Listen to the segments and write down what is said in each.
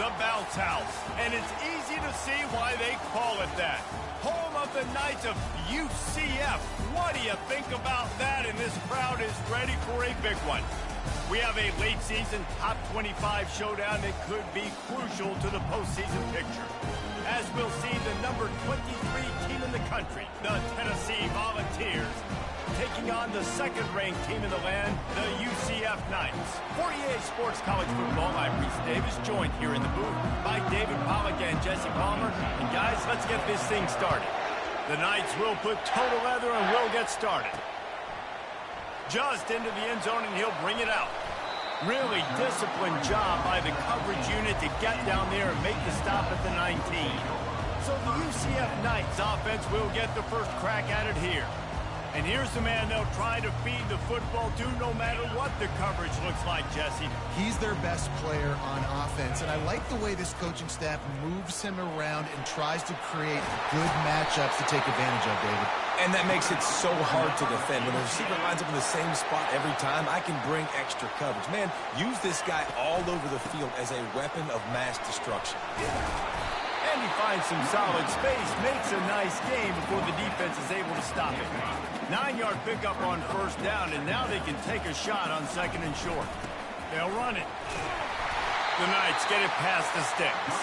The Bounce House, and it's easy to see why they call it that. Home of the Knights of UCF. What do you think about that? And this crowd is ready for a big one. We have a late-season top 25 showdown that could be crucial to the postseason picture. As we'll see the number 23 team in the country, the Tennessee Volunteers, taking on the second-ranked team in the land, the UCF Knights. For EA Sports College Football, I'm Reese Davis, joined here in the booth by David Pollack and Jesse Palmer. And guys, let's get this thing started. The Knights will put total leather and will get started. Just into the end zone, and he'll bring it out. Really disciplined job by the coverage unit to get down there and make the stop at the 19. So the UCF Knights offense will get the first crack at it here. And here's the man they'll try to feed the football to no matter what the coverage looks like, Jesse. He's their best player on offense, and I like the way this coaching staff moves him around and tries to create good matchups to take advantage of, David. And that makes it so hard to defend. When the receiver lines up in the same spot every time, I can bring extra coverage. Man, use this guy all over the field as a weapon of mass destruction. And he finds some solid space, makes a nice game before the defense is able to stop it. 9-yard pickup on first down, and now they can take a shot on second and short. They'll run it. The Knights get it past the sticks.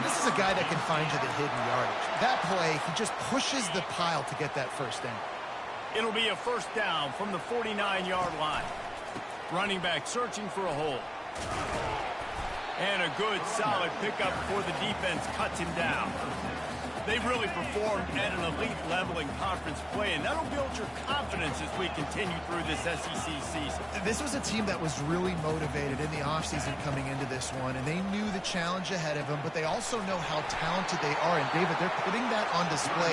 This is a guy that can find you the hidden yardage. That play, he just pushes the pile to get that first down. It'll be a first down from the 49-yard line. Running back searching for a hole. And a good, solid pickup before the defense cuts him down. They've really performed at an elite level in conference play, and that'll build your confidence as we continue through this SEC season. This was a team that was really motivated in the offseason coming into this one, and they knew the challenge ahead of them, but they also know how talented they are. And, David, they're putting that on display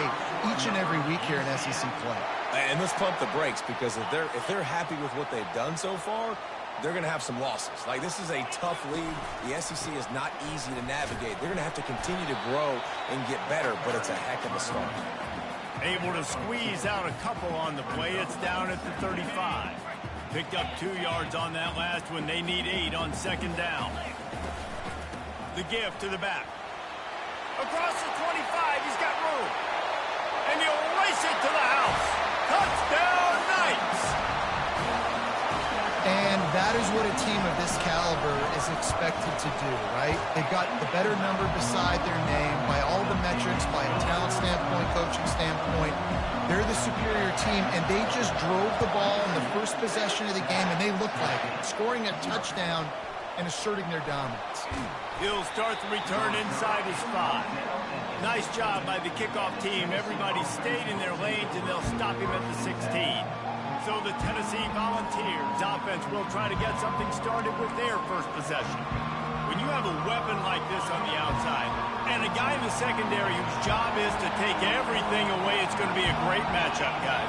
each and every week here in SEC play. And let's pump the brakes, because if they're happy with what they've done so far, they're going to have some losses. Like, this is a tough league. The SEC is not easy to navigate. They're going to have to continue to grow and get better, but it's a heck of a start. Able to squeeze out a couple on the play. It's down at the 35. Picked up 2 yards on that last one. They need 8 on second down. The give to the back. Across the 25, he's got room. And he'll race it to the house. Touchdown, Knights! And that is what a team of this caliber is expected to do, right? They've got the better number beside their name by all the metrics, by a talent standpoint, coaching standpoint. They're the superior team, and they just drove the ball in the first possession of the game, and they look like it, scoring a touchdown and asserting their dominance. He'll start the return inside his 5. Nice job by the kickoff team. Everybody stayed in their lanes, and they'll stop him at the 16. So the Tennessee Volunteers offense will try to get something started with their first possession. When you have a weapon like this on the outside and a guy in the secondary whose job is to take everything away, it's going to be a great matchup, guys.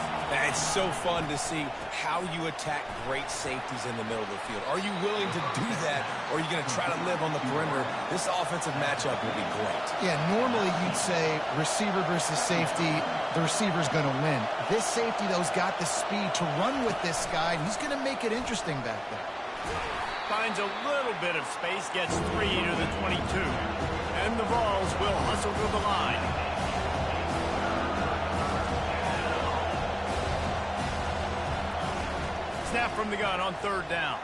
It's so fun to see how you attack great safeties in the middle of the field. Are you willing to do that, or are you going to try to live on the perimeter? This offensive matchup will be great. Yeah, normally you'd say receiver versus safety, the receiver's going to win. This safety, though, has got the speed to run with this guy, and he's going to make it interesting back there. Finds a little bit of space, gets 3 to the 22. And the Vols will hustle to the line. Snap from the gun on third down.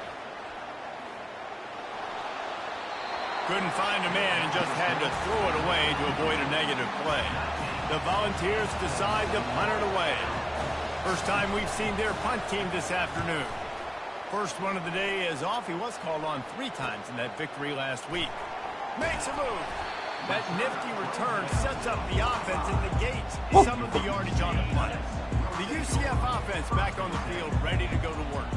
Couldn't find a man and just had to throw it away to avoid a negative play. The Volunteers decide to punt it away. First time we've seen their punt team this afternoon. First one of the day is off. He was called on 3 times in that victory last week. Makes a move. That nifty return sets up the offense and negates some of the yardage on the punt. The UCF offense back on the field, ready to go to work.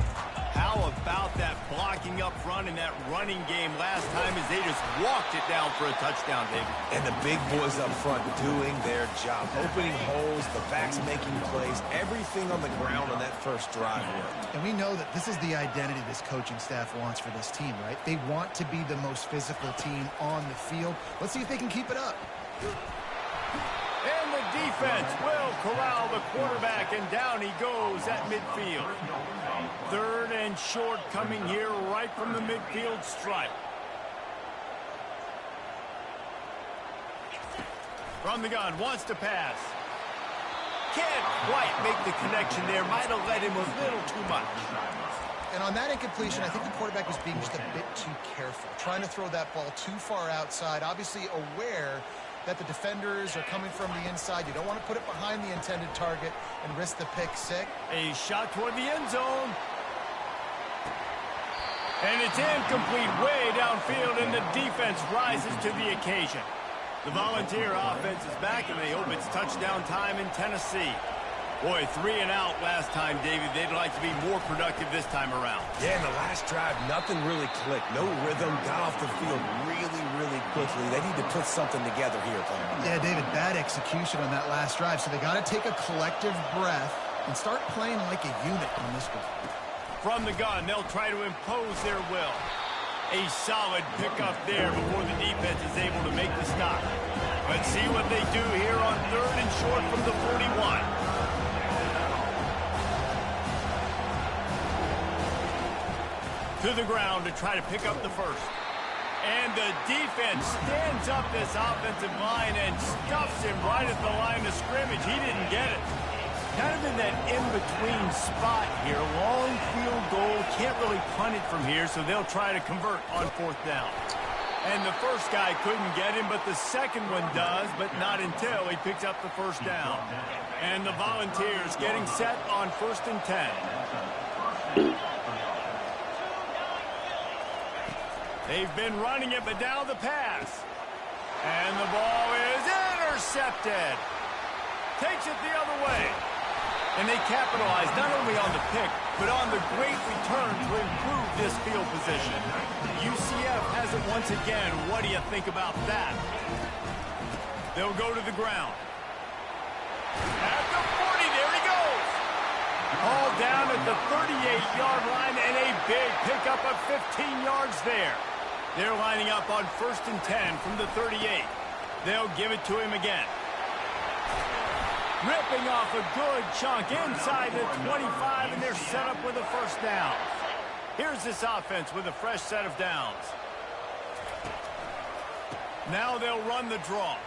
How about that blocking up front in that running game last time as they just walked it down for a touchdown, David? And the big boys up front doing their job, opening holes, the backs making plays, everything on the ground on that first drive worked. And we know that this is the identity this coaching staff wants for this team, right? They want to be the most physical team on the field. Let's see if they can keep it up. And the defense will corral the quarterback, and down he goes at midfield. Third and short coming here right from the midfield stripe. From the gun, wants to pass. Can't quite make the connection there. Might have let him a little too much. And on that incompletion, I think the quarterback was being just a bit too careful, trying to throw that ball too far outside, obviously aware that the defenders are coming from the inside. You don't want to put it behind the intended target and risk the pick six. A shot toward the end zone. And it's incomplete way downfield, and the defense rises to the occasion. The Volunteer offense is back, and they hope it's touchdown time in Tennessee. Boy, 3 and out last time, David. They'd like to be more productive this time around. Yeah, in the last drive, nothing really clicked. No rhythm, got off the field really, really quickly. They need to put something together here, Tom. Yeah, David, bad execution on that last drive, so they got to take a collective breath and start playing like a unit on this one. From the gun, they'll try to impose their will. A solid pickup there before the defense is able to make the stop. Let's see what they do here on 3rd and short from the 41. To the ground to try to pick up the first. And the defense stands up this offensive line and stuffs him right at the line of scrimmage. He didn't get it. Kind of in that in-between spot here. Long field goal. Can't really punt it from here, so they'll try to convert on 4th down. And the first guy couldn't get him, but the second one does, but not until he picks up the first down. And the Volunteers getting set on 1st and 10. They've been running it, but now the pass. And the ball is intercepted. Takes it the other way. And they capitalize not only on the pick, but on the great return to improve this field position. UCF has it once again. What do you think about that? They'll go to the ground. At the 40, there he goes. All down at the 38-yard line, and a big pickup of 15 yards there. They're lining up on 1st and 10 from the 38. They'll give it to him again. Ripping off a good chunk inside the 25, and they're set up with a first down. Here's this offense with a fresh set of downs. Now they'll run the draw.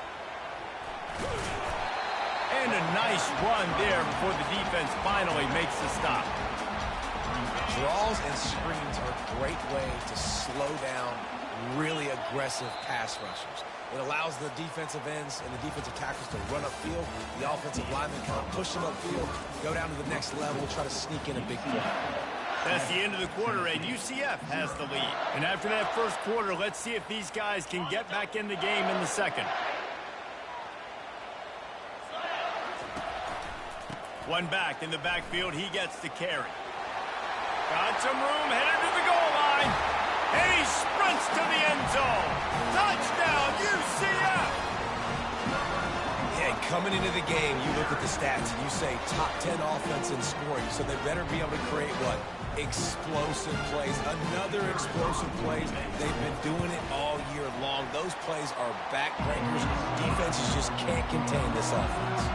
And a nice run there before the defense finally makes the stop. Draws and screens are a great way to slow down really aggressive pass rushers. It allows the defensive ends and the defensive tackles to run upfield. The offensive linemen kind of push them upfield, go down to the next level, try to sneak in a big play. That's the end of the quarter, and UCF has the lead. And after that first quarter, let's see if these guys can get back in the game in the second. One back in the backfield. He gets the carry. Got some room, headed to the goal line. And he sprints to the end zone. Touchdown, UCF! Yeah, coming into the game, you look at the stats and you say top 10 offense in scoring, so they better be able to create what? Explosive plays. Another explosive plays. They've been doing it all year long. Those plays are backbreakers. Defenses just can't contain this offense.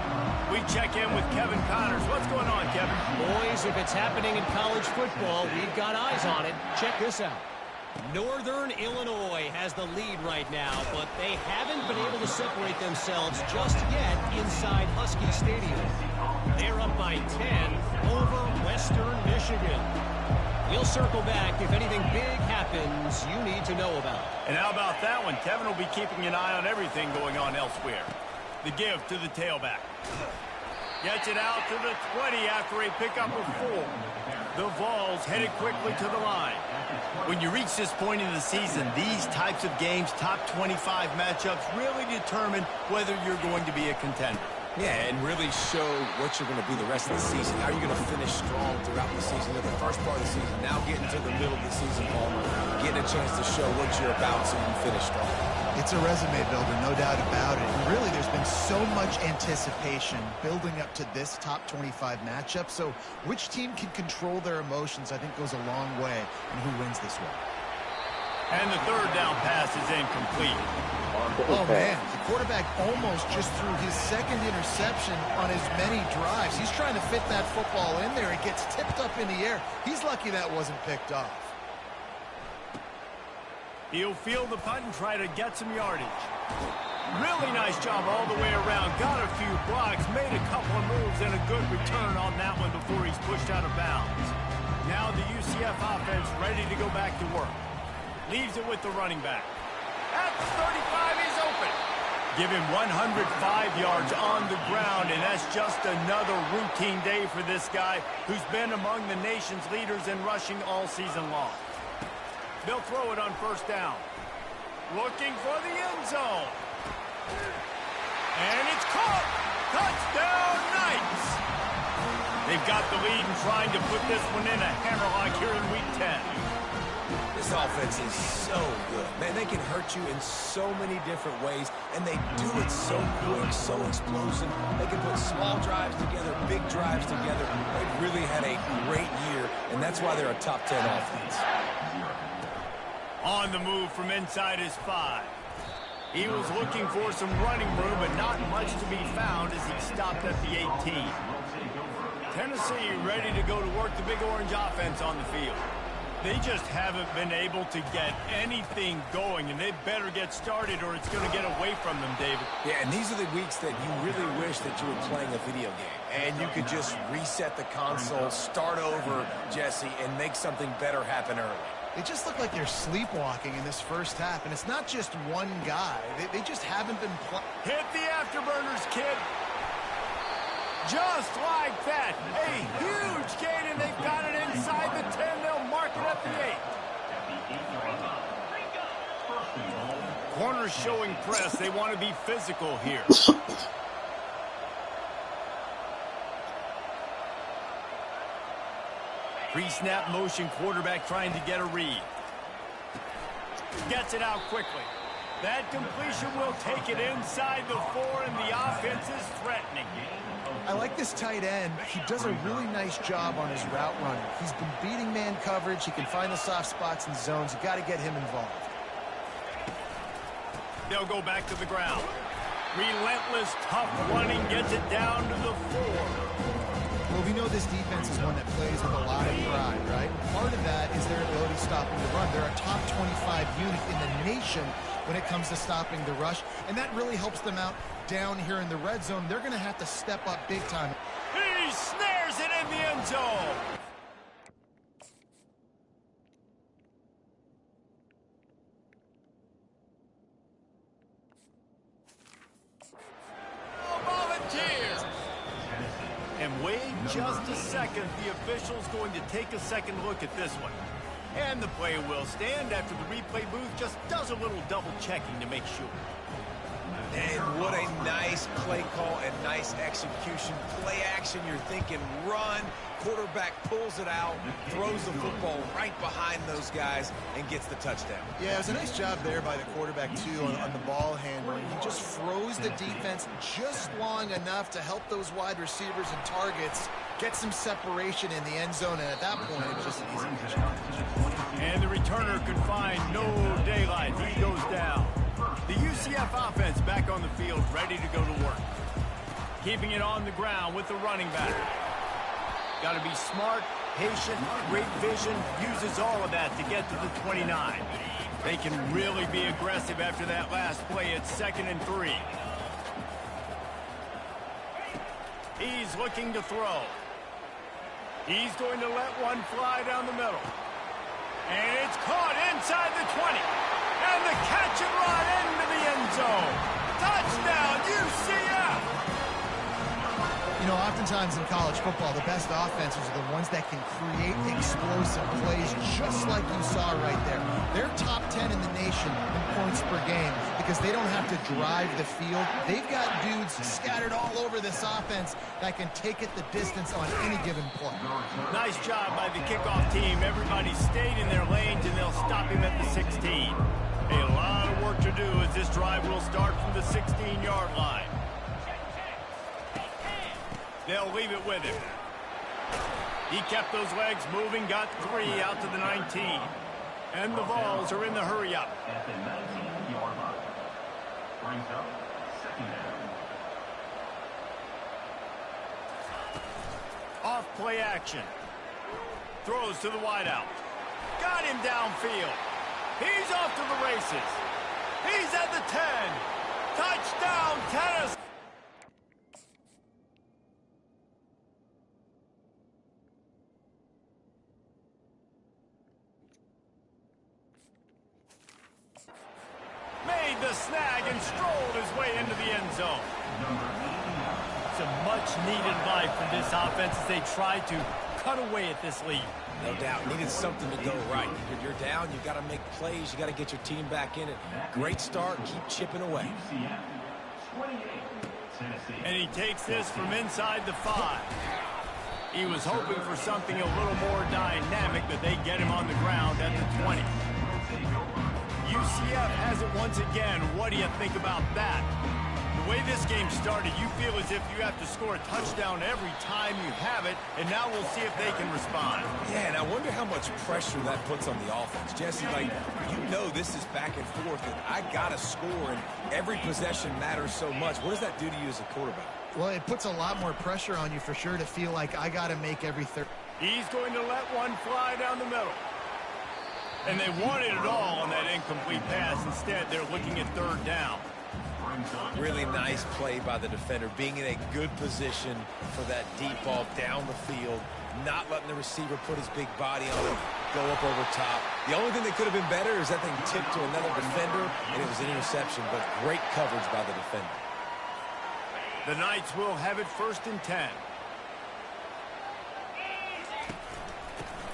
We check in with Kevin Connors. What's going on, Kevin? Boys, if it's happening in college football, we've got eyes on it. Check this out. Northern Illinois has the lead right now, but they haven't been able to separate themselves just yet inside Husky Stadium. They're up by 10 over Western Michigan. We'll circle back if anything big happens you need to know about. And how about that one? Kevin will be keeping an eye on everything going on elsewhere. The give to the tailback. Gets it out to the 20 after a pickup of 4. The Vols headed quickly to the line. When you reach this point in the season, these types of games, top 25 matchups, really determine whether you're going to be a contender. Yeah, and really show what you're going to be the rest of the season. How are you going to finish strong throughout the season? At the first part of the season, now getting to the middle of the season, Palmer, getting a chance to show what you're about so you finish strong. It's a resume builder, no doubt about it. And really, there's been so much anticipation building up to this top 25 matchup. So which team can control their emotions, I think, goes a long way in who wins this one. And the third down pass is incomplete. Oh, man, the quarterback almost just threw his second interception on as many drives. He's trying to fit that football in there. It gets tipped up in the air. He's lucky that wasn't picked off. He'll field the punt and try to get some yardage. Really nice job all the way around. Got a few blocks, made a couple of moves, and a good return on that one before he's pushed out of bounds. Now the UCF offense ready to go back to work. Leaves it with the running back. At the 35, he's open. Give him 105 yards on the ground, and that's just another routine day for this guy who's been among the nation's leaders in rushing all season long. They'll throw it on first down. Looking for the end zone. And it's caught. Touchdown, Knights. They've got the lead and trying to put this one in a hammerlock here in Week 10. This offense is so good. Man, they can hurt you in so many different ways, and they do it so quick, so explosive. They can put small drives together, big drives together. They've really had a great year, and that's why they're a top 10 offense. On the move from inside his 5. He was looking for some running room, but not much to be found as he stopped at the 18. Tennessee ready to go to work the Big Orange offense on the field. They just haven't been able to get anything going, and they better get started or it's going to get away from them, David. Yeah, and these are the weeks that you really wish that you were playing a video game, and you could just reset the console, start over, Jesse, and make something better happen early. They just look like they're sleepwalking in this first half, and it's not just one guy. They just haven't been playing. Hit the afterburners, kid. Just like that. A huge gain, and they've got it inside the 10. They'll mark it at the 8. Corners showing press. They want to be physical here. Pre-snap motion, quarterback trying to get a read. Gets it out quickly. That completion will take it inside the 4, and the offense is threatening. I like this tight end. He does a really nice job on his route running. He's been beating man coverage. He can find the soft spots and zones. You got to get him involved. They'll go back to the ground. Relentless, tough running gets it down to the 4. Well, we know this defense is one that plays with a lot of pride, right? Part of that is their ability stopping the run. They're a top 25 unit in the nation when it comes to stopping the rush, and that really helps them out down here in the red zone. They're going to have to step up big time. He snares it in the end zone. Volunteers. And wait just a second. The official's going to take a second look at this one. And the play will stand after the replay booth just does a little double checking to make sure. And what a nice play call and nice execution. Play action, you're thinking run. Quarterback pulls it out, throws the football right behind those guys, and gets the touchdown. Yeah, it was a nice job there by the quarterback, too, on the ball handling. He just froze the defense just long enough to help those wide receivers and targets get some separation in the end zone, and at that point, it was just an easy catch. And the returner could find no daylight. He goes down. The UCF offense back on the field, ready to go to work. Keeping it on the ground with the running back. Got to be smart, patient, great vision, uses all of that to get to the 29. They can really be aggressive after that last play. It's 2nd and 3. He's looking to throw. He's going to let one fly down the middle. And it's caught inside the 20. And the catch and run into the end zone. Touchdown, UCF! You know, oftentimes in college football, the best offenses are the ones that can create explosive plays, just like you saw right there. They're top 10 in the nation in points per game because they don't have to drive the field. They've got dudes scattered all over this offense that can take it the distance on any given play. Nice job by the kickoff team. Everybody stayed in their lanes, and they'll stop him at the 16. A lot of work to do as this drive will start from the 16-yard line. They'll leave it with him. He kept those legs moving, got 3 out to the 19. And the Vols are in the hurry-up. At the 19-yard line. Brings up 2nd down. Off play action. Throws to the wideout. Got him downfield. He's off to the races. He's at the 10. and strolled his way into the end zone. Some much-needed life from this offense as they try to cut away at this lead. No doubt. Needed something to go right. When you're down, you got to make plays. You got to get your team back in it. Great start. Keep chipping away. And he takes this from inside the 5. He was hoping for something a little more dynamic, but they get him on the ground at the 20. UCF has it once again. What do you think about that? The way this game started, you feel as if you have to score a touchdown every time you have it, and now we'll see if they can respond. Yeah, and I wonder how much pressure that puts on the offense. Jesse, like, you know this is back and forth, and I got to score, and every possession matters so much. What does that do to you as a quarterback? Well, it puts a lot more pressure on you for sure to feel like I got to make every third. He's going to let one fly down the middle. And they wanted it all on that incomplete pass. Instead, they're looking at third down. Really nice play by the defender, being in a good position for that deep ball down the field, not letting the receiver put his big body on him, go up over top. The only thing that could have been better is that thing tipped to another defender, and it was an interception, but great coverage by the defender. The Knights will have it 1st and 10.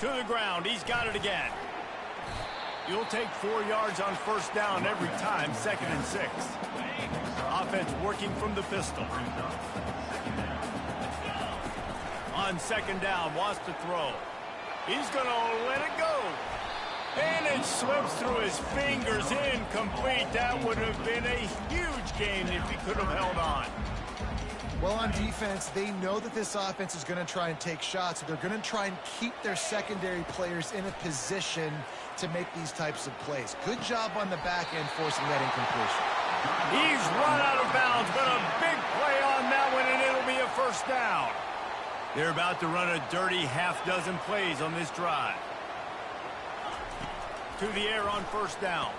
To the ground. He's got it again. You'll take 4 yards on 1st down every time, 2nd and 6. Offense working from the pistol. On 2nd down, wants to throw. He's going to let it go. And it slips through his fingers, incomplete. That would have been a huge gain if he could have held on. Well, on defense, they know that this offense is going to try and take shots. So they're going to try and keep their secondary players in a position to make these types of plays. Good job on the back end forcing that incompletion. He's run out of bounds, but a big play on that one, and it'll be a 1st down. They're about to run a dirty half-dozen plays on this drive. To the air on 1st down.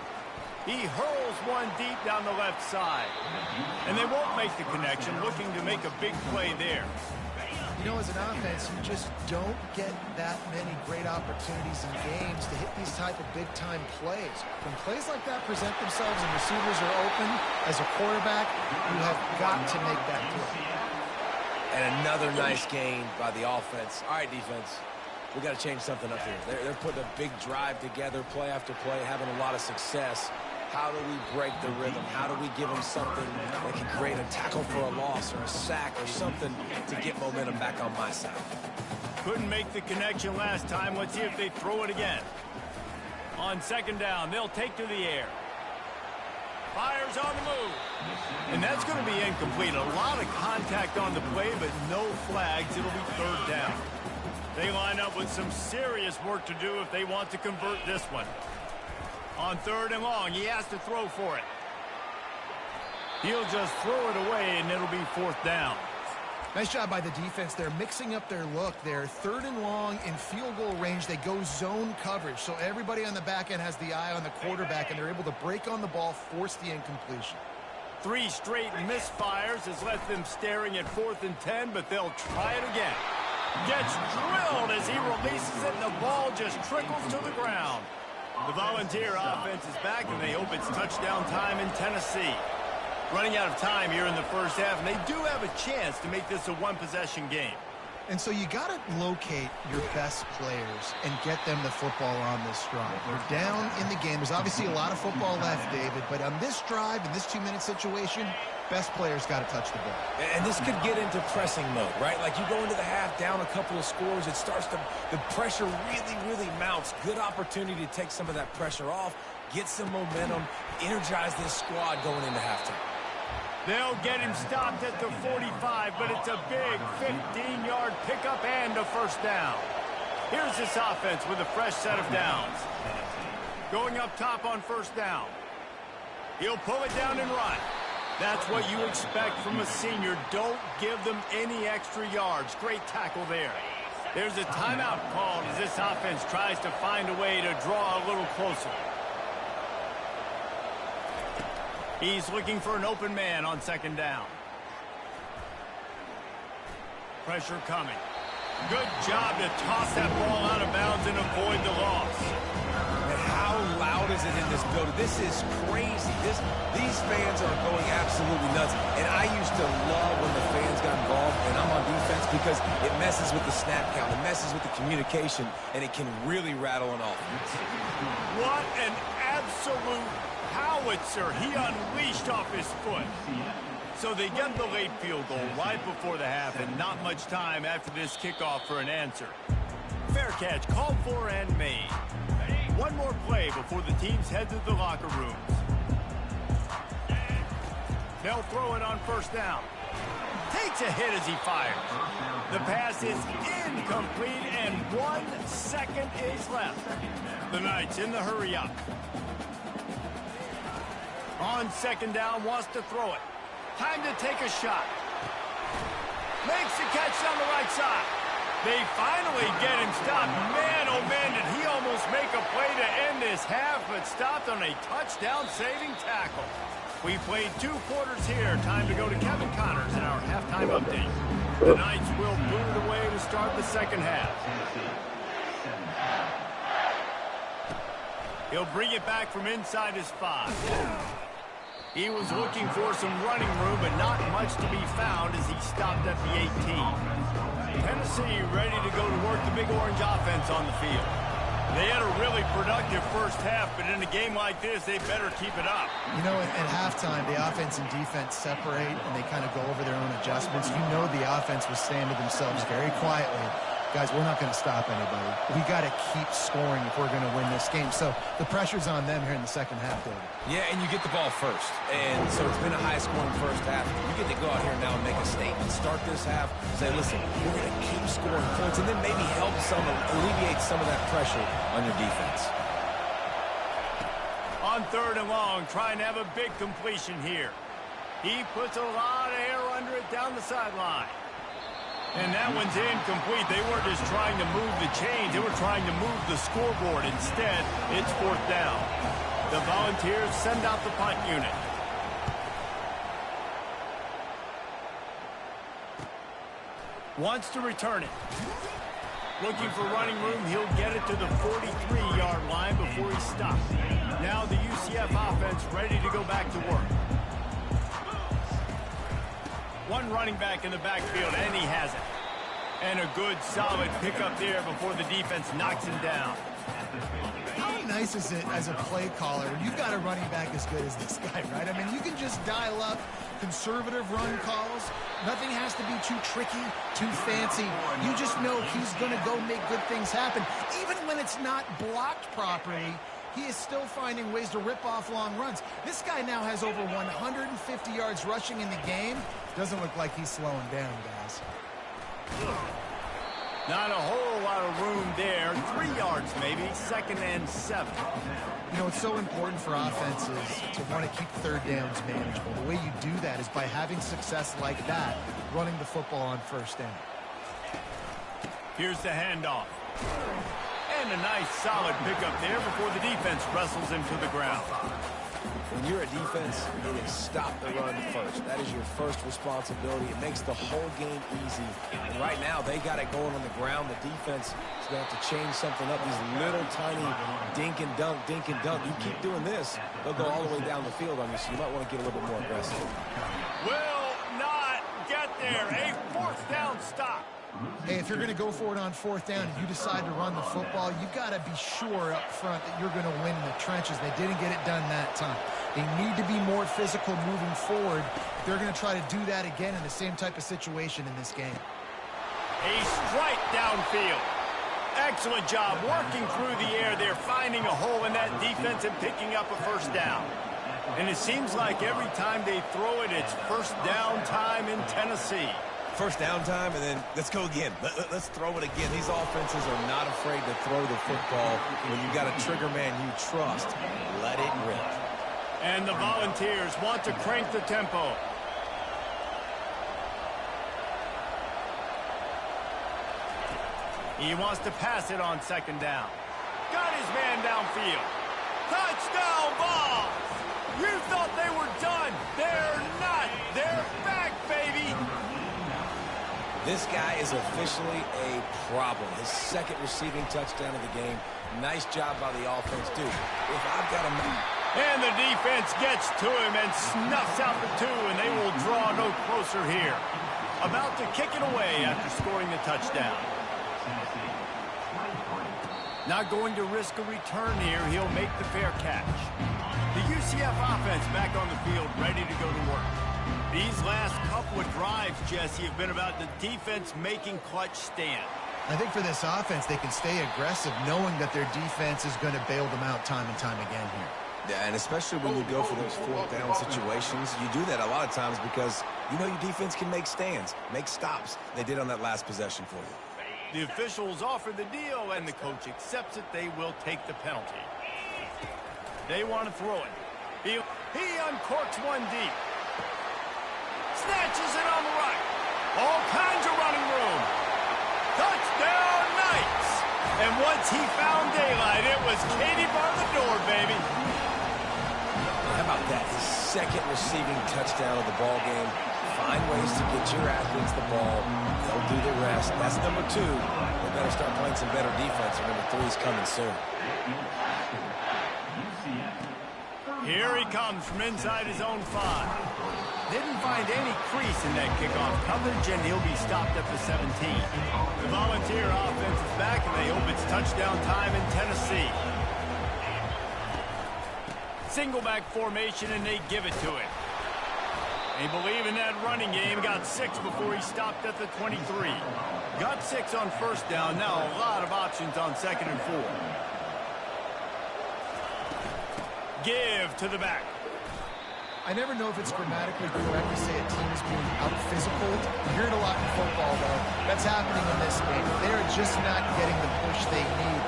He hurls one deep down the left side. And they won't make the connection, looking to make a big play there. You know, as an offense, you just don't get that many great opportunities in games to hit these type of big-time plays. When plays like that present themselves and receivers are open, as a quarterback, you have got to make that play. And another nice gain by the offense. All right, defense, we got to change something up here. They're putting a big drive together, play after play, having a lot of success. How do we break the rhythm? How do we give them something that can create a tackle for a loss or a sack or something to get momentum back on my side? Couldn't make the connection last time. Let's see if they throw it again. On 2nd down, they'll take to the air. Fires on the move. And that's going to be incomplete. A lot of contact on the play, but no flags. It'll be 3rd down. They line up with some serious work to do if they want to convert this one. On 3rd and long, he has to throw for it. He'll just throw it away, and it'll be 4th down. Nice job by the defense. They're mixing up their look. They're 3rd and long in field goal range. They go zone coverage, so everybody on the back end has the eye on the quarterback, and they're able to break on the ball, force the incompletion. 3 straight misfires has left them staring at 4th and 10, but they'll try it again. Gets drilled as he releases it, and the ball just trickles to the ground. The Volunteer offense is back, and they hope it's touchdown time in Tennessee. Running out of time here in the 1st half, and they do have a chance to make this a one-possession game. And so you got to locate your best players and get them the football on this drive. They're down in the game. There's obviously a lot of football left, David, but on this drive, in this 2-minute situation, best players got to touch the ball. And this could get into pressing mode, right? Like you go into the half, down a couple of scores, it starts to, the pressure really mounts. Good opportunity to take some of that pressure off, get some momentum, energize this squad going into halftime. They'll get him stopped at the 45, but it's a big 15-yard pickup and a 1st down. Here's this offense with a fresh set of downs. Going up top on 1st down. He'll pull it down and run. That's what you expect from a senior. Don't give them any extra yards. Great tackle there. There's a timeout called as this offense tries to find a way to draw a little closer. He's looking for an open man on 2nd down. Pressure coming. Good job to toss that ball out of bounds and avoid the loss. And How loud is it in this building? This is crazy. These fans are going absolutely nuts. And I used to love when the fans got involved, and I'm on defense, because it messes with the snap count, it messes with the communication, and it can really rattle an offense. What an absolute howitzer he unleashed off his foot. So they get the late field goal right before the half, and not much time after this kickoff for an answer. Fair catch called for and made. One more play before the teams head to the locker rooms. They'll throw it on first down. Takes a hit as he fires. The pass is incomplete, and 1 second is left. The Knights in the hurry up. On second down, wants to throw it. Time to take a shot. Makes the catch on the right side. They finally get him stopped. Man, oh man, did he almost make a play to end this half, but stopped on a touchdown-saving tackle. We played 2 quarters here. Time to go to Kevin Connors in our halftime update. The Knights will boot it away to start the second half. He'll bring it back from inside his 5. He was looking for some running room, but not much to be found as he stopped at the 18. Tennessee ready to go to work the Big Orange offense on the field. They had a really productive first half, but in a game like this, they better keep it up. You know, at halftime, the offense and defense separate, and they kind of go over their own adjustments. You know the offense was saying to themselves very quietly, guys, we're not going to stop anybody. We got to keep scoring if we're going to win this game. So the pressure's on them here in the second half, David. Yeah, and you get the ball first. And so it's been a high-scoring first half. You get to go out here now and make a statement. Start this half. Say, listen, we're going to keep scoring points, and then maybe help alleviate some of that pressure on your defense. On third and long, trying to have a big completion here. He puts a lot of air under it down the sideline. And that one's incomplete. They weren't just trying to move the chains. They were trying to move the scoreboard. Instead, it's fourth down. The Volunteers send out the punt unit. Wants to return it. Looking for running room. He'll get it to the 43-yard line before he stops. Now the UCF offense ready to go back to work. One running back in the backfield, and he has it. And a good, solid pickup there before the defense knocks him down. How nice is it as a play caller when you've got a running back as good as this guy, right? I mean, you can just dial up conservative run calls. Nothing has to be too tricky, too fancy. You just know he's going to go make good things happen. Even when it's not blocked properly, he is still finding ways to rip off long runs. This guy now has over 150 yards rushing in the game. Doesn't look like he's slowing down, guys. Not a whole lot of room there. 3 yards maybe, 2nd and 7. You know, it's so important for offenses to want to keep third downs manageable. The way you do that is by having success like that, running the football on first down. Here's the handoff. And a nice solid pickup there before the defense wrestles him to the ground. When you're a defense, it is stop the run first. That is your first responsibility. It makes the whole game easy. And right now, they got it going on the ground. The defense is going to have to change something up. These little tiny dink and dunk, dink and dunk. You keep doing this, they'll go all the way down the field on you, so you might want to get a little bit more aggressive. Will not get there. A fourth down stop. Hey, if you're going to go for it on fourth down and you decide to run the football, you've got to be sure up front that you're going to win in the trenches. They didn't get it done that time. They need to be more physical moving forward. They're going to try to do that again in the same type of situation in this game. A strike downfield. Excellent job working through the air there, finding a hole in that defense and picking up a first down. And it seems like every time they throw it, it's first down time in Tennessee. First down time, and then let's go again. Let's throw it again. These offenses are not afraid to throw the football. When you've got a trigger man you trust, let it rip. And the Volunteers want to crank the tempo. He wants to pass it on second down. Got his man downfield. Touchdown ball! You thought they were done. They're not. They're back, baby. This guy is officially a problem. His second receiving touchdown of the game. Nice job by the offense, too. If I've got him... And the defense gets to him and snuffs out the 2, and they will draw no closer here. About to kick it away after scoring the touchdown. Not going to risk a return here. He'll make the fair catch. The UCF offense back on the field, ready to go to work. These last couple of drives, Jesse, have been about the defense making clutch stand. I think for this offense, they can stay aggressive knowing that their defense is going to bail them out time and time again here. Yeah, and especially when you go for those fourth down situations, you do that a lot of times because you know your defense can make stands, make stops. They did on that last possession for you. The officials offer the deal, and the coach accepts it. They will take the penalty. They want to throw it. He uncorks one deep. Snatches it on the right. All kinds of running room. Touchdown, Knights! And once he found daylight, it was Katie bar the door, baby. How about that? His second receiving touchdown of the ball game. Find ways to get your athletes the ball. They'll do the rest. That's number 2. They better start playing some better defense, or number 3 is coming soon. Here he comes from inside his own 5. Didn't find any crease in that kickoff coverage, and he'll be stopped at the 17. The Volunteer offense is back, and they hope it's touchdown time in Tennessee. Single back formation, and they give it to him. They believe in that running game. Got 6 before he stopped at the 23. Got 6 on first down. Now a lot of options on 2nd and 4. Give to the back. I never know if it's grammatically correct to say a team is being out-physical. You hear it a lot in football, though. That's happening in this game. They're just not getting the push they need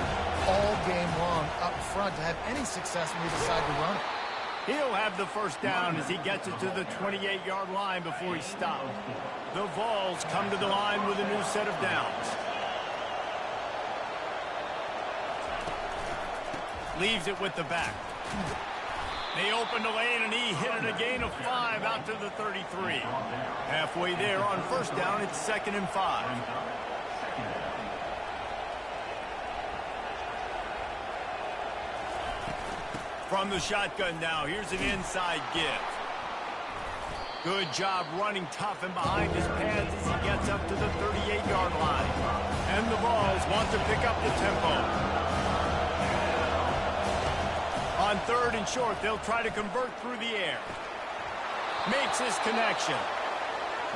all game long up front to have any success when they decide to run it. He'll have the first down as he gets it to the 28-yard line before he stops. The Vols come to the line with a new set of downs. Leaves it with the back. They opened the lane, and he hit it a gain of 5 out to the 33. Halfway there on first down, it's 2nd and 5. From the shotgun now, here's an inside give. Good job running tough and behind his pads as he gets up to the 38-yard line. And the Vols want to pick up the tempo. On 3rd and short, they'll try to convert through the air. Makes his connection.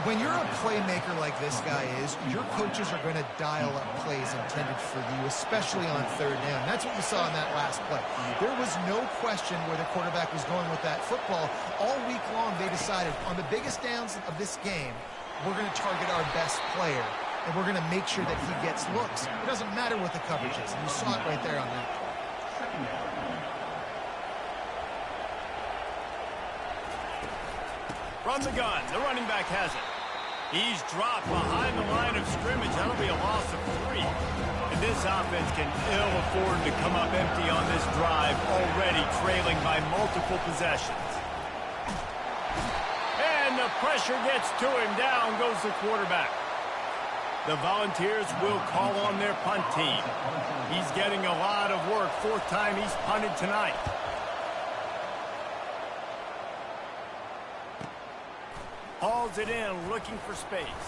When you're a playmaker like this guy is, your coaches are going to dial up plays intended for you, especially on 3rd down. That's what you saw in that last play. There was no question where the quarterback was going with that football. All week long, they decided on the biggest downs of this game, we're going to target our best player, and we're going to make sure that he gets looks. It doesn't matter what the coverage is, and you saw it right there on that play. From the gun, the running back has it. He's dropped behind the line of scrimmage. That'll be a loss of 3. And this offense can ill afford to come up empty on this drive, already trailing by multiple possessions. And the pressure gets to him. Down goes the quarterback. The Volunteers will call on their punt team. He's getting a lot of work. 4th time he's punted tonight. Hauls it in, looking for space.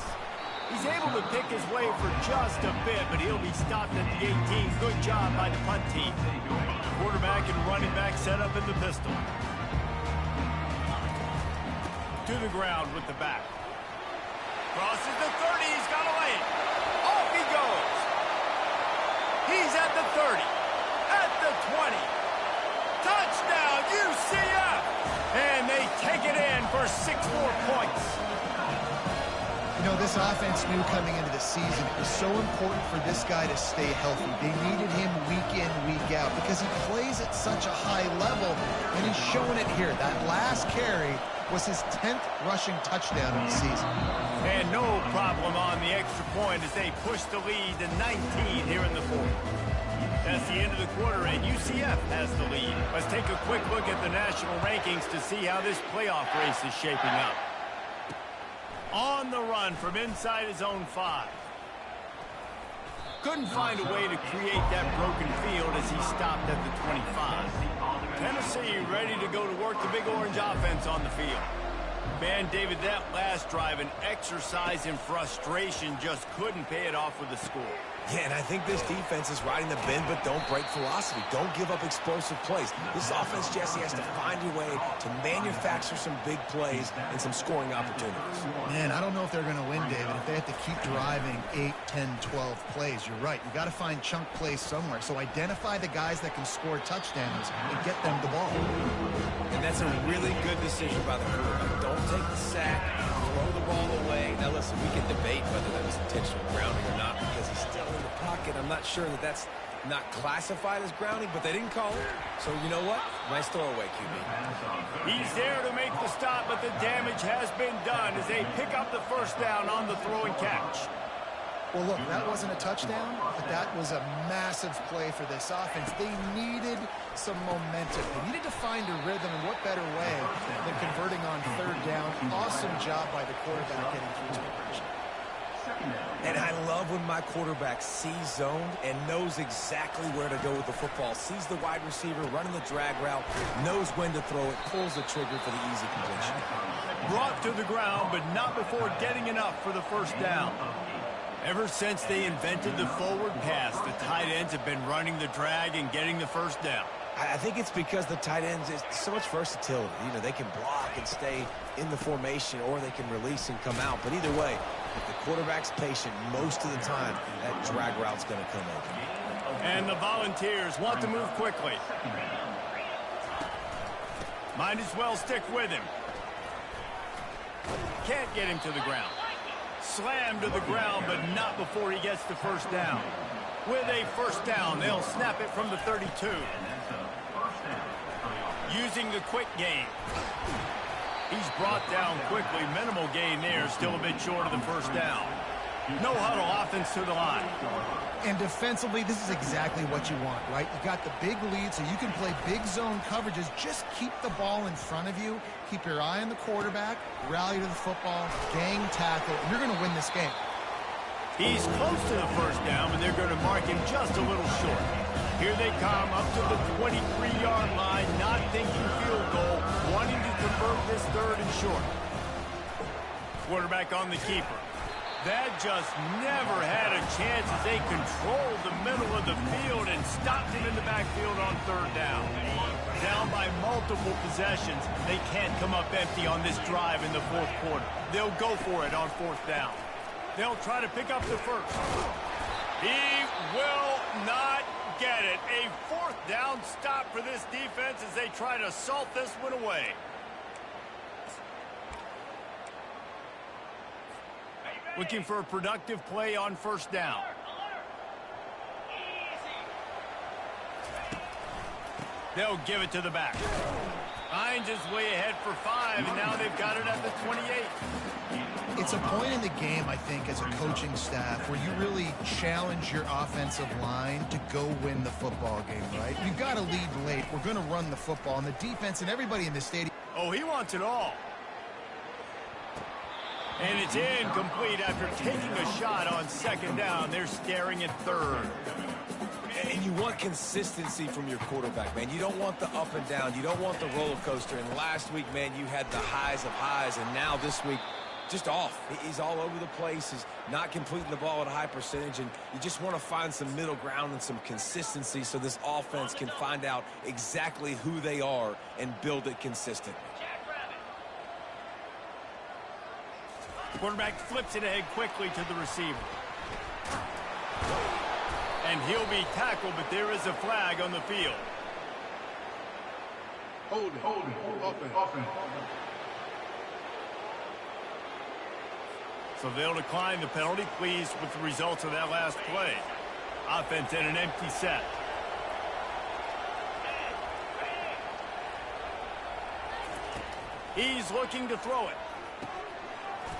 He's able to pick his way for just a bit, but he'll be stopped at the 18. Good job by the punt team. Quarterback and running back set up in the pistol. To the ground with the back. Crosses the 30, he's got a lane. Off he goes. He's at the 30, at the 20. Touchdown, UCF! And they take it in for 6 more points. You know, this offense knew coming into the season it was so important for this guy to stay healthy. They needed him week in, week out because he plays at such a high level, and he's showing it here. That last carry was his 10th rushing touchdown of the season. And no problem on the extra point as they push the lead to 19 here in the 4th. That's the end of the quarter, and UCF has the lead. Let's take a quick look at the national rankings to see how this playoff race is shaping up. On the run from inside his own 5. Couldn't find a way to create that broken field as he stopped at the 25. Tennessee ready to go to work the Big Orange offense on the field. Man, David, that last drive, an exercise in frustration, just couldn't pay it off with the score. Yeah, and I think this defense is riding the bend but don't break philosophy. Don't give up explosive plays. This offense, Jesse, has to find a way to manufacture some big plays and some scoring opportunities. Man, I don't know if they're going to win, David, if they have to keep driving 8, 10, 12 plays. You're right. You got to find chunk plays somewhere. So identify the guys that can score touchdowns and get them the ball. And that's a really good decision by the quarterback. Don't take the sack, throw the ball away. Now, listen, we can debate whether that was intentional grounding or not because he's still in the pocket. I'm not sure that that's not classified as grounding, but they didn't call it. So, you know what? Nice throwaway, QB. He's there to make the stop, but the damage has been done as they pick up the first down on the throw and catch. Well, look, that wasn't a touchdown, but that was a massive play for this offense. They needed some momentum. They needed to find a rhythm, and what better way than converting on third down. Awesome job by the quarterback getting through his progression. And I love when my quarterback sees zoned and knows exactly where to go with the football. Sees the wide receiver running the drag route, knows when to throw it, pulls the trigger for the easy completion. Brought to the ground, but not before getting enough for the first down. Ever since they invented the forward pass, the tight ends have been running the drag and getting the first down. I think it's because the tight ends is so much versatility. You know, they can block and stay in the formation, or they can release and come out. But either way, if the quarterback's patient most of the time, that drag route's going to come open. And the Volunteers want to move quickly. Might as well stick with him. Can't get him to the ground. Slammed to the ground, but not before he gets the first down. With a first down, they'll snap it from the 32. Using the quick game. He's brought down quickly. Minimal gain there, still a bit short of the first down. No huddle offense to the line. And defensively, this is exactly what you want, right? You got the big lead, so you can play big zone coverages. Just keep the ball in front of you. Keep your eye on the quarterback. Rally to the football. Gang tackle. You're going to win this game. He's close to the first down, but they're going to mark him just a little short. Here they come up to the 23-yard line, not thinking field goal, wanting to convert this third and short. Quarterback on the keeper. That just never had a chance as they controlled the middle of the field and stopped him in the backfield on third down. Down by multiple possessions, they can't come up empty on this drive in the fourth quarter. They'll go for it on fourth down. They'll try to pick up the first. He will not get it. A fourth down stop for this defense as they try to salt this one away. Looking for a productive play on first down. They'll give it to the back. Hines is way ahead for 5, and now they've got it at the 28. It's a point in the game, I think, as a coaching staff where you really challenge your offensive line to go win the football game, right? You've got to lead late. We're going to run the football, and the defense and everybody in the stadium. Oh, he wants it all. And it's incomplete after taking a shot on second down. They're staring at third. And you want consistency from your quarterback, man. You don't want the up and down. You don't want the roller coaster. And last week, man, you had the highs of highs. And now this week, just off. He's all over the place. He's not completing the ball at a high percentage. And you just want to find some middle ground and some consistency so this offense can find out exactly who they are and build it consistently. Quarterback flips it ahead quickly to the receiver. And he'll be tackled, but there is a flag on the field. Hold it. Offense. So they'll decline the penalty, pleased with the results of that last play. Offense in an empty set. He's looking to throw it.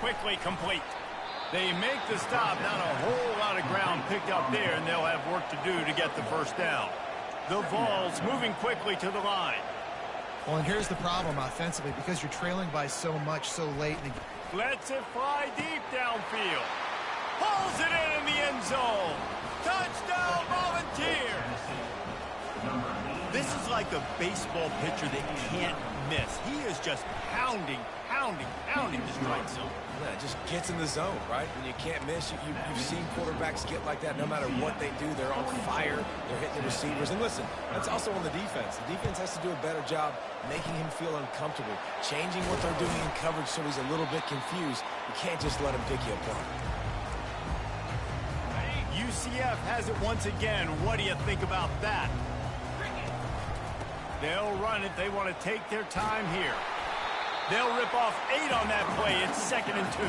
Quickly complete. They make the stop, not a whole lot of ground picked up there, and they'll have work to do to get the first down. The Vols moving quickly to the line. Well, and here's the problem offensively, because you're trailing by so much so late in the Lets it fly deep downfield. Pulls it in the end zone. Touchdown, Volunteers! This is like a baseball pitcher that can't miss. He is just pounding the strike zone. Yeah, it just gets in the zone, right? When you can't miss, you've seen quarterbacks get like that no matter what they do. They're on fire. They're hitting the receivers. And listen, that's also on the defense. The defense has to do a better job making him feel uncomfortable, changing what they're doing in coverage so he's a little bit confused. You can't just let him pick you apart. UCF has it once again. What do you think about that? They'll run it. They want to take their time here. They'll rip off 8 on that play. It's 2nd and 2.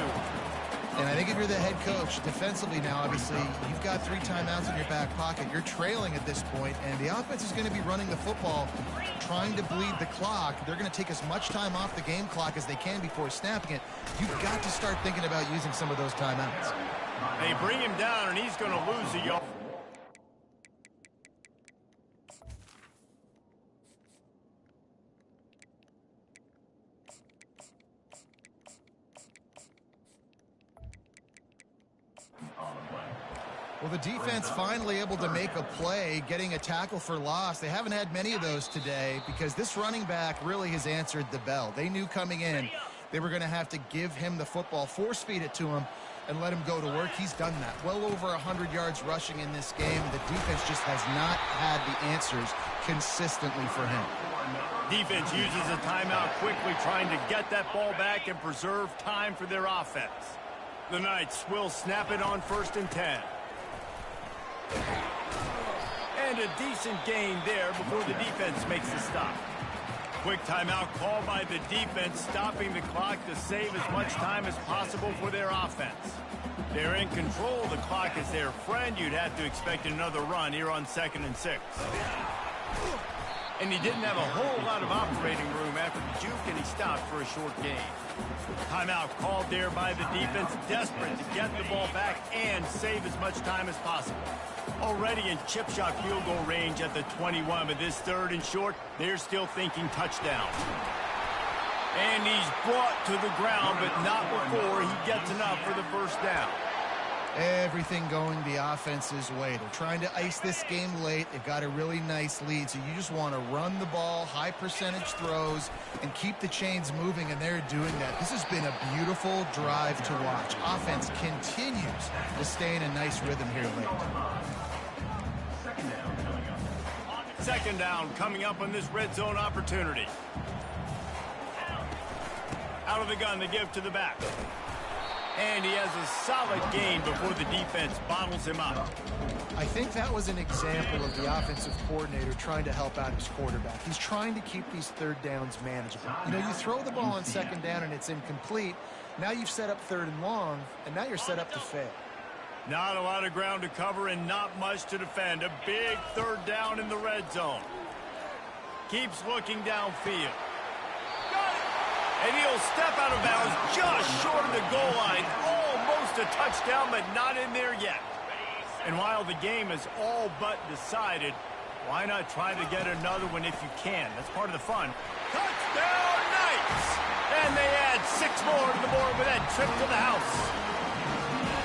And I think if you're the head coach, defensively now, obviously, you've got 3 timeouts in your back pocket. You're trailing at this point, and the offense is going to be running the football, trying to bleed the clock. They're going to take as much time off the game clock as they can before snapping it. You've got to start thinking about using some of those timeouts. They bring him down, and he's going to lose a yard. Well, the defense finally able to make a play, getting a tackle for loss. They haven't had many of those today because this running back really has answered the bell. They knew coming in they were going to have to give him the football, force feed it to him, and let him go to work. He's done that. Well over 100 yards rushing in this game. The defense just has not had the answers consistently for him. Defense uses a timeout quickly, trying to get that ball back and preserve time for their offense. The Knights will snap it on 1st and 10. And a decent gain there before the defense makes the stop. Quick timeout called by the defense, stopping the clock to save as much time as possible for their offense. They're in control. The clock is their friend. You'd have to expect another run here on 2nd and 6. And he didn't have a whole lot of operating room after the juke, and he stopped for a short gain. Timeout called there by the defense, desperate to get the ball back and save as much time as possible. Already in chip shot field goal range at the 21, but this 3rd and short, they're still thinking touchdown. And he's brought to the ground, but not before he gets enough for the 1st down. Everything going the offense's way. They're trying to ice this game late. They've got a really nice lead, so you just want to run the ball, high percentage throws, and keep the chains moving, and they're doing that. This has been a beautiful drive to watch. Offense continues to stay in a nice rhythm here late. 2nd down coming up on this red zone opportunity. Out of the gun, they give to the back. And he has a solid gain before the defense bottles him up. I think that was an example of the offensive coordinator trying to help out his quarterback. He's trying to keep these 3rd downs manageable. You know, you throw the ball on 2nd down and it's incomplete. Now you've set up 3rd and long, and now you're set up to fail. Not a lot of ground to cover and not much to defend. A big 3rd down in the red zone. Keeps looking downfield. And he'll step out of bounds just short of the goal line. Almost a touchdown, but not in there yet. And while the game is all but decided, why not try to get another one if you can? That's part of the fun. Touchdown, Knights! And they add 6 more to the board with that trip to the house.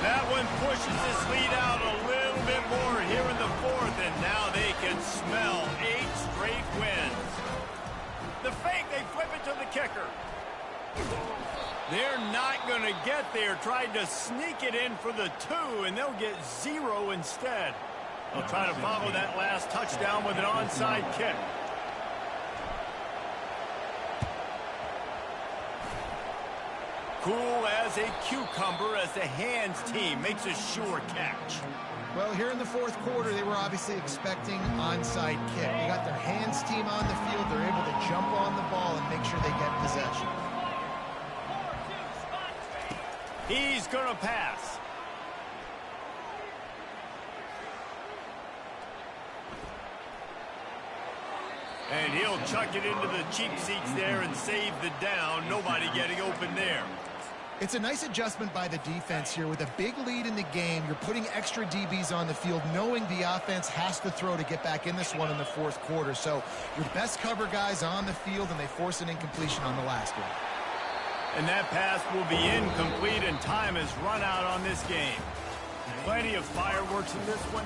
That one pushes this lead out a little bit more here in the 4th, and now they can smell 8 straight wins. The fake, they flip it to the kicker. They're not going to get there. Tried to sneak it in for the 2, and they'll get 0 instead. They'll try to follow that last touchdown with an onside kick. Cool as a cucumber as the hands team makes a sure catch. Well, here in the 4th quarter, they were obviously expecting onside kick. They got their hands team on the field. They're able to jump on the ball and make sure they get possession. He's going to pass. And he'll chuck it into the cheap seats there and save the down. Nobody getting open there. It's a nice adjustment by the defense here. With a big lead in the game, you're putting extra DBs on the field, knowing the offense has to throw to get back in this one in the 4th quarter. So your best cover guys on the field, and they force an incompletion on the last one. And that pass will be incomplete, and time has run out on this game. Plenty of fireworks in this one.